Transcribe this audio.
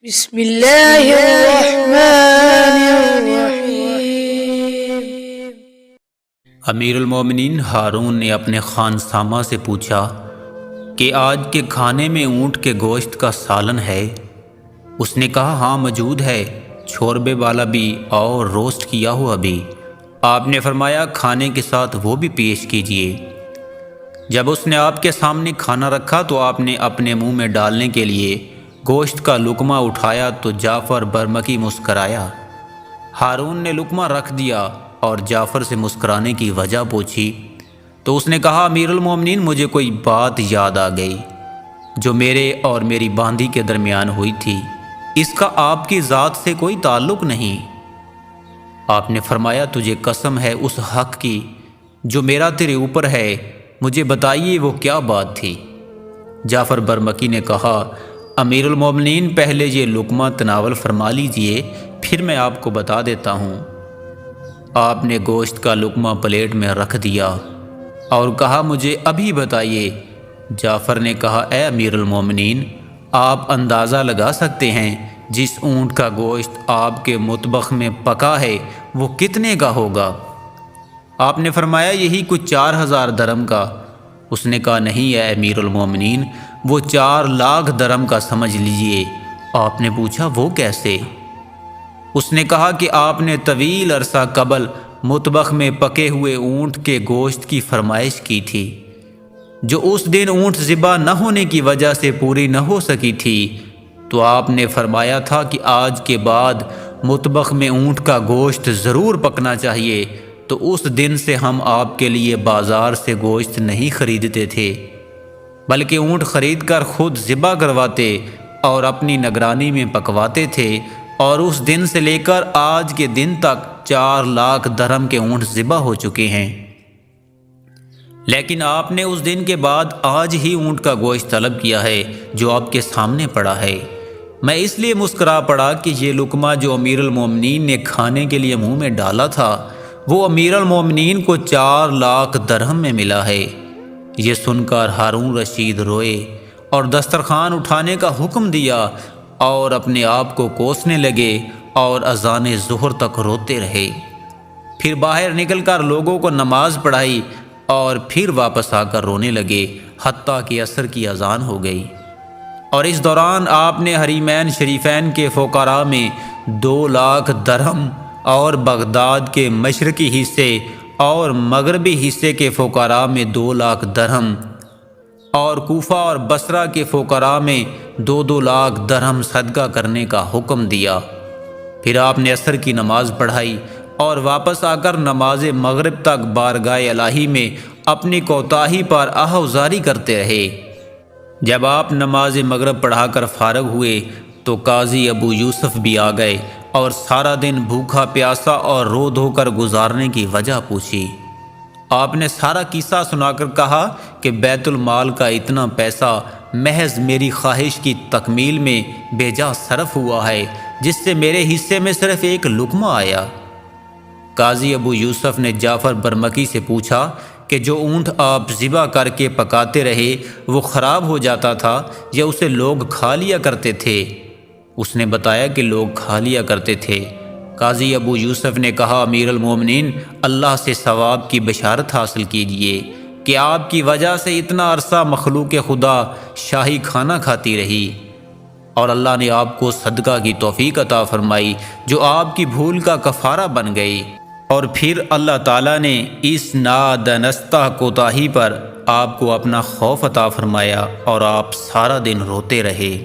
بسم اللہ الرحمن الرحیم۔ امیر المومنین ہارون نے اپنے خانسامہ سے پوچھا کہ آج کے کھانے میں اونٹ کے گوشت کا سالن ہے؟ اس نے کہا ہاں موجود ہے، چھوربے والا بھی اور روسٹ کیا ہوا بھی۔ آپ نے فرمایا کھانے کے ساتھ وہ بھی پیش کیجیے۔ جب اس نے آپ کے سامنے کھانا رکھا تو آپ نے اپنے منہ میں ڈالنے کے لیے گوشت کا لقمہ اٹھایا تو جعفر برمکی مسکرایا۔ ہارون نے لقمہ رکھ دیا اور جعفر سے مسکرانے کی وجہ پوچھی تو اس نے کہا امیر المومنین مجھے کوئی بات یاد آ گئی جو میرے اور میری باندھی کے درمیان ہوئی تھی، اس کا آپ کی ذات سے کوئی تعلق نہیں۔ آپ نے فرمایا تجھے قسم ہے اس حق کی جو میرا تیرے اوپر ہے، مجھے بتائیے وہ کیا بات تھی؟ جعفر برمکی نے کہا امیر المومنین پہلے یہ لقمہ تناول فرما لیجئے، پھر میں آپ کو بتا دیتا ہوں۔ آپ نے گوشت کا لقمہ پلیٹ میں رکھ دیا اور کہا مجھے ابھی بتائیے۔ جعفر نے کہا اے امیر المومنین، آپ اندازہ لگا سکتے ہیں جس اونٹ کا گوشت آپ کے مطبخ میں پکا ہے وہ کتنے کا ہوگا؟ آپ نے فرمایا یہی کچھ 4000 درم کا۔ اس نے کہا نہیں اے امیر المومنین، وہ 4,00,000 درم کا سمجھ لیجئے۔ آپ نے پوچھا وہ کیسے؟ اس نے کہا کہ آپ نے طویل عرصہ قبل مطبخ میں پکے ہوئے اونٹ کے گوشت کی فرمائش کی تھی، جو اس دن اونٹ ذبح نہ ہونے کی وجہ سے پوری نہ ہو سکی تھی، تو آپ نے فرمایا تھا کہ آج کے بعد مطبخ میں اونٹ کا گوشت ضرور پکنا چاہیے، تو اس دن سے ہم آپ کے لیے بازار سے گوشت نہیں خریدتے تھے، بلکہ اونٹ خرید کر خود ذبح کرواتے اور اپنی نگرانی میں پکواتے تھے، اور اس دن سے لے کر آج کے دن تک 4,00,000 درہم کے اونٹ ذبح ہو چکے ہیں۔ لیکن آپ نے اس دن کے بعد آج ہی اونٹ کا گوشت طلب کیا ہے جو آپ کے سامنے پڑا ہے۔ میں اس لیے مسکرا پڑا کہ یہ لقمہ جو امیر المومنین نے کھانے کے لیے منہ میں ڈالا تھا وہ امیر المومنین کو 4,00,000 درہم میں ملا ہے۔ یہ سن کر ہارون رشید روئے اور دسترخوان اٹھانے کا حکم دیا اور اپنے آپ کو کوسنے لگے اور اذان ظہر تک روتے رہے۔ پھر باہر نکل کر لوگوں کو نماز پڑھائی اور پھر واپس آ کر رونے لگے حتیٰ کہ عصر کی اذان ہو گئی۔ اور اس دوران آپ نے حرمین شریفین کے فقراء میں 2,00,000 درہم اور بغداد کے مشرقی حصے اور مغربی حصے کے فقراء میں 2,00,000 درہم اور کوفہ اور بصرہ کے فقراء میں 2,00,000 درہم صدقہ کرنے کا حکم دیا۔ پھر آپ نے عصر کی نماز پڑھائی اور واپس آ کر نماز مغرب تک بارگاہ الہی میں اپنی کوتاہی پر آہوازاری کرتے رہے۔ جب آپ نماز مغرب پڑھا کر فارغ ہوئے تو قاضی ابو یوسف بھی آ گئے اور سارا دن بھوکھا پیاسا اور رو دھو کر گزارنے کی وجہ پوچھی۔ آپ نے سارا قصہ سنا کر کہا کہ بیت المال کا اتنا پیسہ محض میری خواہش کی تکمیل میں بے جا صرف ہوا ہے، جس سے میرے حصے میں صرف ایک لقمہ آیا۔ قاضی ابو یوسف نے جعفر برمکی سے پوچھا کہ جو اونٹ آپ ذبح کر کے پکاتے رہے وہ خراب ہو جاتا تھا یا اسے لوگ کھا لیا کرتے تھے؟ اس نے بتایا کہ لوگ کھا لیا کرتے تھے۔ قاضی ابو یوسف نے کہا امیر المومنین اللہ سے ثواب کی بشارت حاصل کیجئے کہ آپ کی وجہ سے اتنا عرصہ مخلوق خدا شاہی کھانا کھاتی رہی، اور اللہ نے آپ کو صدقہ کی توفیق عطا فرمائی جو آپ کی بھول کا کفارہ بن گئی، اور پھر اللہ تعالیٰ نے اس نادانستہ کوتاہی پر آپ کو اپنا خوف عطا فرمایا اور آپ سارا دن روتے رہے۔